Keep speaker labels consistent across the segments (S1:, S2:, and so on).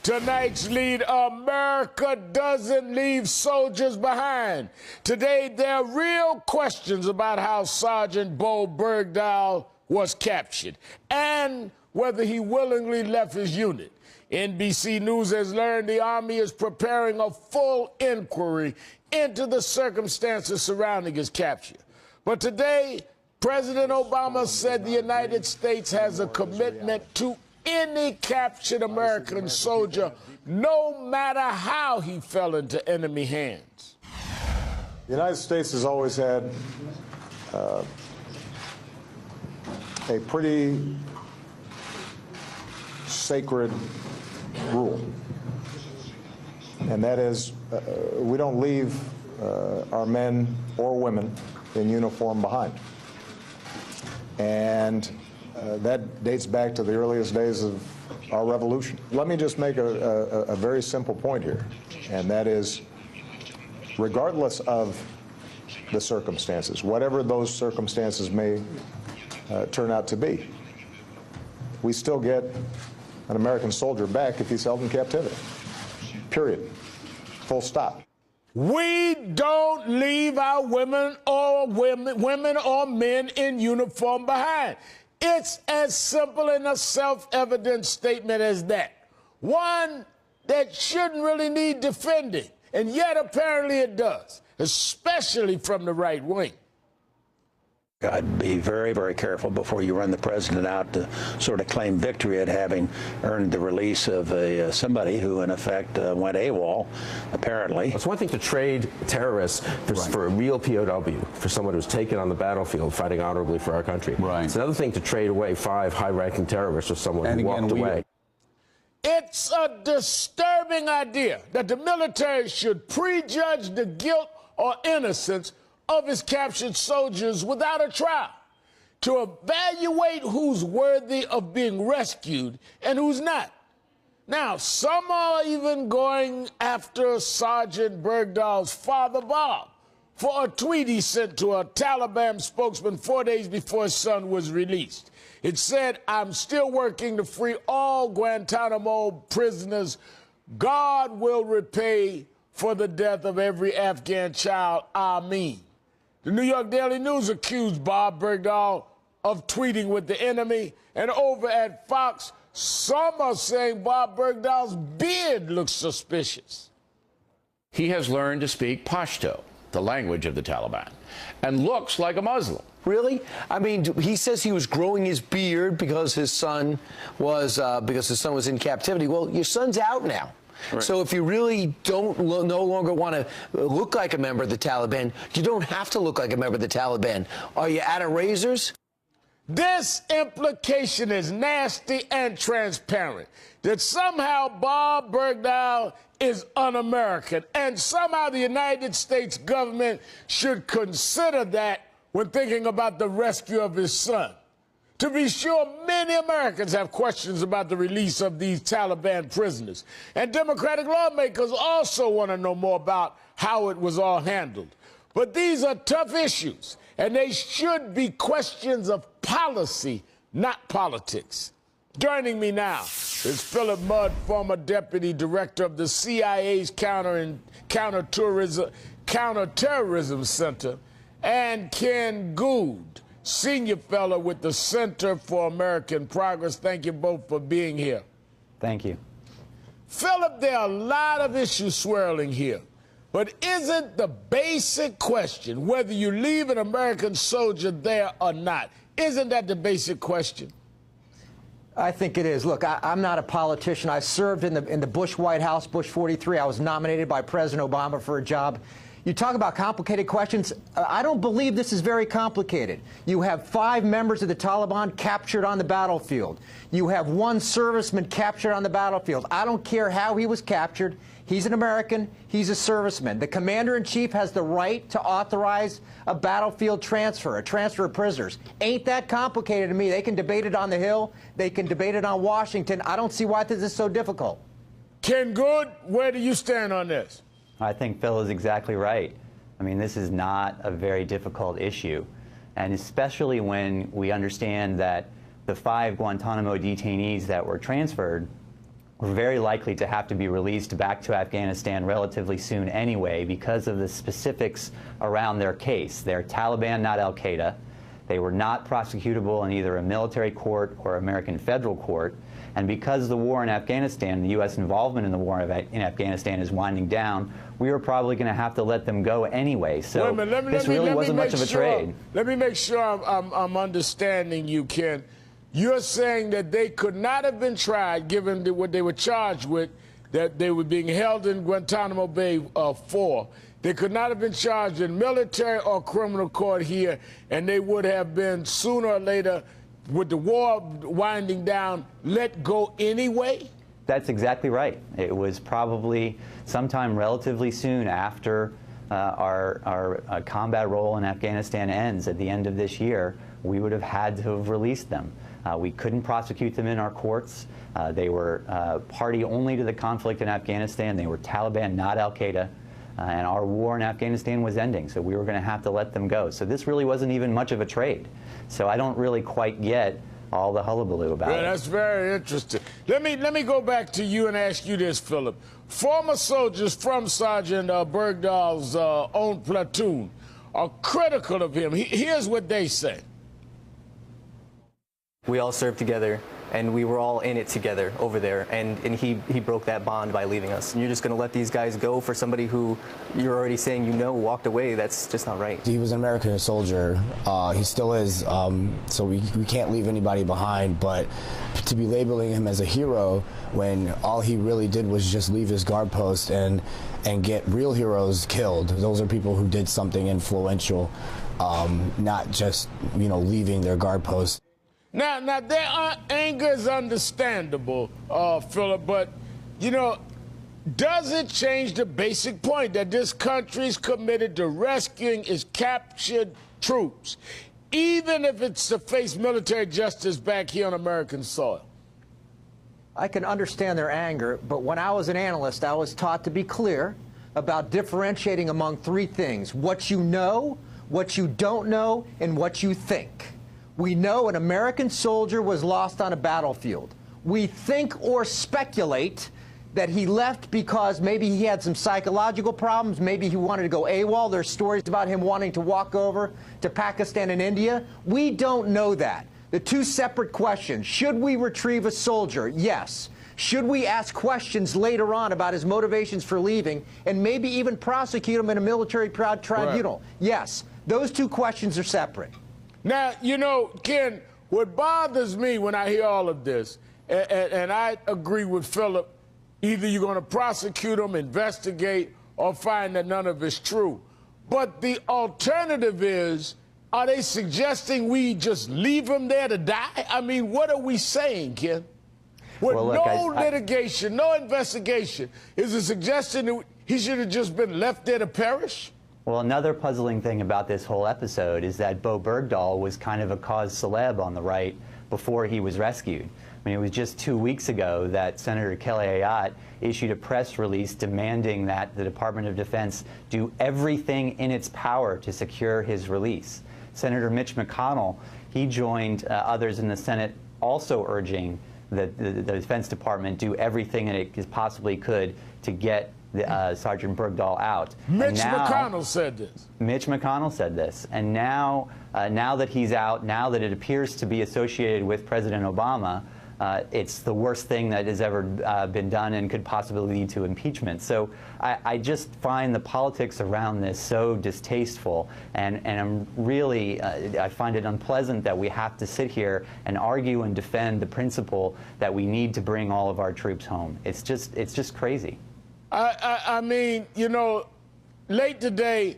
S1: Tonight's lead, America doesn't leave soldiers behind. Today, there are real questions about how Sergeant Bo Bergdahl was captured and whether he willingly left his unit. NBC News has learned the Army is preparing a full inquiry into the circumstances surrounding his capture. But today, President Obama said the United States has a commitment to any captured American soldier, no matter how he fell into enemy hands.
S2: The United States has always had a pretty sacred rule, and that is we don't leave our men or women in uniform behind. And that dates back to the earliest days of our revolution. Let me just make a very simple point here, and that is, regardless of the circumstances, whatever those circumstances may turn out to be, we still get an American soldier back if he's held in captivity. Period. Full stop.
S1: We don't leave our women or men in uniform behind. It's as simple and a self-evident statement as that. One that shouldn't really need defending, and yet apparently it does, especially from the right wing.
S3: I'd be very, very careful before you run the president out to sort of claim victory at having earned the release of somebody who, in effect, went AWOL, apparently.
S4: It's one thing to trade terrorists for a real POW, for someone who's taken on the battlefield fighting honorably for our country. Right. It's another thing to trade away 5 high-ranking terrorists with someone who walked away.
S1: It's a disturbing idea that the military should prejudge the guilt or innocence of his captured soldiers without a trial, to evaluate who's worthy of being rescued and who's not. Now, some are even going after Sergeant Bergdahl's father, Bob, for a tweet he sent to a Taliban spokesman 4 days before his son was released. It said, "I'm still working to free all Guantanamo prisoners. God will repay for the death of every Afghan child. Amen." The New York Daily News accused Bob Bergdahl of tweeting with the enemy, and over at Fox, some are saying Bob Bergdahl's beard looks suspicious.
S5: He has learned to speak Pashto, the language of the Taliban, and looks like a Muslim.
S6: Really? I mean, he says he was growing his beard because his son was in captivity. Well, your son's out now. Right. So if you really don't no longer want to look like a member of the Taliban, you don't have to look like a member of the Taliban. Are you out of razors?
S1: This implication is nasty and transparent, that somehow Bob Bergdahl is un-American, and somehow the United States government should consider that when thinking about the rescue of his son. To be sure, many Americans have questions about the release of these Taliban prisoners, and Democratic lawmakers also want to know more about how it was all handled. But these are tough issues, and they should be questions of policy, not politics. Joining me now is Philip Mudd, former deputy director of the CIA's Counterterrorism Center, and Ken Gould, senior fellow with the Center for American Progress. Thank you both for being here.
S7: Thank you.
S1: Philip, there are a lot of issues swirling here, but isn't the basic question whether you leave an American soldier there or not? Isn't that the basic question?
S7: I think it is. Look, I'm not a politician. I served in the Bush White House, Bush 43. I was nominated by President Obama for a job. You talk about complicated questions. I don't believe this is very complicated. You have 5 members of the Taliban captured on the battlefield. You have 1 serviceman captured on the battlefield. I don't care how he was captured. He's an American. He's a serviceman. The commander-in-chief has the right to authorize a battlefield transfer, a transfer of prisoners. Ain't that complicated to me. They can debate it on the Hill. They can debate it on Washington. I don't see why this is so difficult.
S1: Ken Gould, where do you stand on this?
S8: I think Phil is exactly right. I mean, this is not a very difficult issue, and especially when we understand that the 5 Guantanamo detainees that were transferred were very likely to have to be released back to Afghanistan relatively soon anyway because of the specifics around their case. They're Taliban, not al-Qaeda. They were not prosecutable in either a military court or American federal court. And because the war in Afghanistan, the U.S. involvement in the war in Afghanistan is winding down, we were probably going to have to let them go anyway. So this really wasn't much of a trade.
S1: Let me make sure I'm understanding you, Ken. You're saying that they could not have been tried, given what they were charged with, that they were being held in Guantanamo Bay for. They could not have been charged in military or criminal court here, and they would have been sooner or later, with the war winding down, let go anyway?
S8: That's exactly right. It was probably sometime relatively soon after our combat role in Afghanistan ends at the end of this year, we would have had to have released them. We couldn't prosecute them in our courts. They were party only to the conflict in Afghanistan. They were Taliban, not al-Qaeda. And our war in Afghanistan was ending, so we were going to have to let them go. So this really wasn't even much of a trade. So I don't really quite get all the hullabaloo about it.
S1: That's very interesting. Let me go back to you and ask you this, Philip. Former soldiers from Sergeant Bergdahl's own platoon are critical of him. Here's what they say.
S9: We all served together, and we were all in it together over there, and he broke that bond by leaving us. And you're just going to let these guys go for somebody who you're already saying walked away? That's just not right.
S10: He was an American soldier. He still is, so we can't leave anybody behind, but to be labeling him as a hero when all he really did was just leave his guard post and get real heroes killed. Those are people who did something influential, not just, leaving their guard post.
S1: Now, their anger is understandable, Philip, but, does it change the basic point that this country is committed to rescuing its captured troops, even if it's to face military justice back here on American soil?
S7: I can understand their anger, but when I was an analyst, I was taught to be clear about differentiating among three things: what you know, what you don't know, and what you think. We know an American soldier was lost on a battlefield. We think or speculate that he left because maybe he had some psychological problems, maybe he wanted to go AWOL. There's stories about him wanting to walk over to Pakistan and India. We don't know that. The two separate questions: should we retrieve a soldier? Yes. Should we ask questions later on about his motivations for leaving and maybe even prosecute him in a military tribunal? Right. Yes. Those two questions are separate.
S1: Now, Ken, what bothers me when I hear all of this, and I agree with Philip, either you're going to prosecute them, investigate, or find that none of it's true. But the alternative is, are they suggesting we just leave him there to die? I mean, what are we saying, Ken? With litigation, no investigation, is it suggesting that he should have just been left there to perish?
S8: Well, another puzzling thing about this whole episode is that Bo Bergdahl was kind of a cause celeb on the right before he was rescued. I mean, it was just 2 weeks ago that Senator Kelly Ayotte issued a press release demanding that the Department of Defense do everything in its power to secure his release. Senator Mitch McConnell, he joined others in the Senate also urging that the Defense Department do everything it possibly could to get Sergeant Bergdahl out.
S1: Mitch McConnell said this.
S8: Mitch McConnell said this. And now that he's out, now that it appears to be associated with President Obama, it's the worst thing that has ever been done and could possibly lead to impeachment. So I just find the politics around this so distasteful, and I'm really, I find it unpleasant that we have to sit here and argue and defend the principle that we need to bring all of our troops home. It's just crazy.
S1: I mean, late today,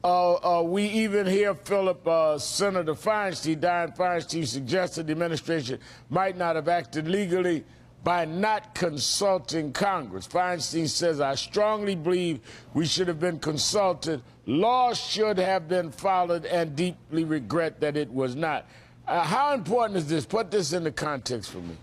S1: we even hear Philip, Senator Feinstein, Dianne Feinstein, suggested the administration might not have acted legally by not consulting Congress. Feinstein says, I strongly believe we should have been consulted. Laws should have been followed and deeply regret that it was not. How important is this? Put this into context for me.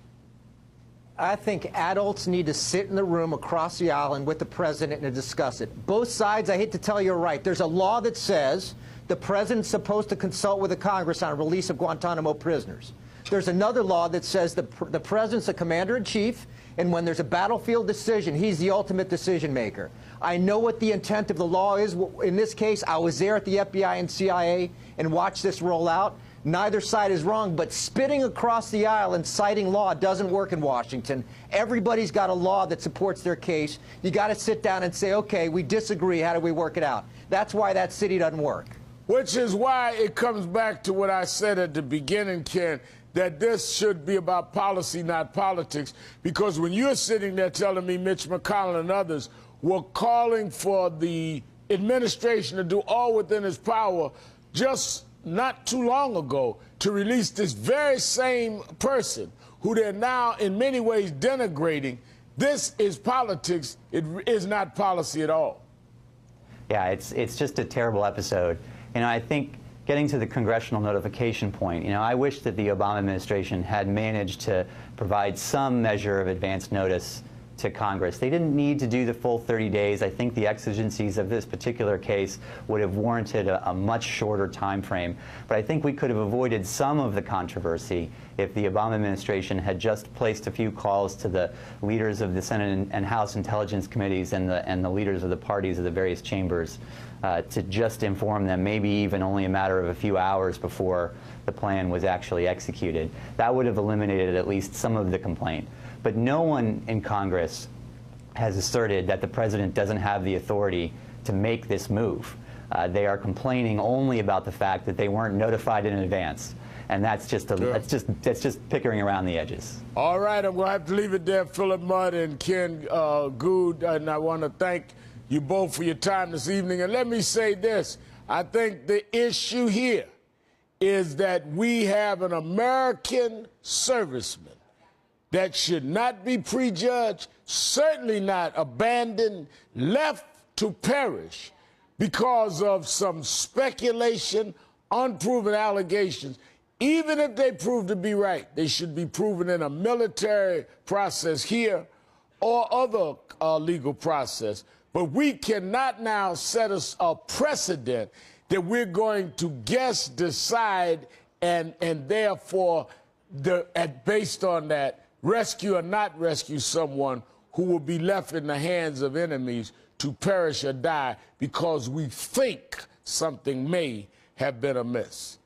S7: I think adults need to sit in the room across the island with the president and discuss it. Both sides, I hate to tell you, are right. There's a law that says the president's supposed to consult with the Congress on release of Guantanamo prisoners. There's another law that says the president's the commander-in-chief, And when there's a battlefield decision, he's the ultimate decision maker. I know what the intent of the law is. In this case, I was there at the FBI and CIA and watched this roll out. Neither side is wrong, but spitting across the aisle and citing law doesn't work in Washington. Everybody's got a law that supports their case. You got to sit down and say, okay, we disagree. How do we work it out? That's why that city doesn't work.
S1: Which is why it comes back to what I said at the beginning, Ken, that this should be about policy, not politics. Because when you're sitting there telling me Mitch McConnell and others were calling for the administration to do all within its power just not too long ago to release this very same person who they're now in many ways denigrating, this is politics. It is not policy at all.
S8: Yeah, it's just a terrible episode. You know, I think getting to the congressional notification point, you know, I wish that the Obama administration had managed to provide some measure of advance notice to Congress. They didn't need to do the full 30 days. I think the exigencies of this particular case would have warranted a much shorter time frame. But I think we could have avoided some of the controversy if the Obama administration had just placed a few calls to the leaders of the Senate and House Intelligence Committees and the leaders of the parties of the various chambers to just inform them, maybe even only a matter of a few hours before the plan was actually executed. That would have eliminated at least some of the complaint. But no one in Congress has asserted that the president doesn't have the authority to make this move. They are complaining only about the fact that they weren't notified in advance, and that's just that's just pickering around the edges.
S1: All right, I'm going to have to leave it there. Philip Mudd and Ken Goode, and I want to thank you both for your time this evening. And let me say this: I think the issue here is that we have an American serviceman that should not be prejudged, certainly not abandoned, left to perish because of some speculation, unproven allegations. Even if they prove to be right, they should be proven in a military process here or other legal process. But we cannot now set us a precedent that we're going to guess, decide, and therefore, based on that, rescue or not rescue someone who will be left in the hands of enemies to perish or die because we think something may have been amiss.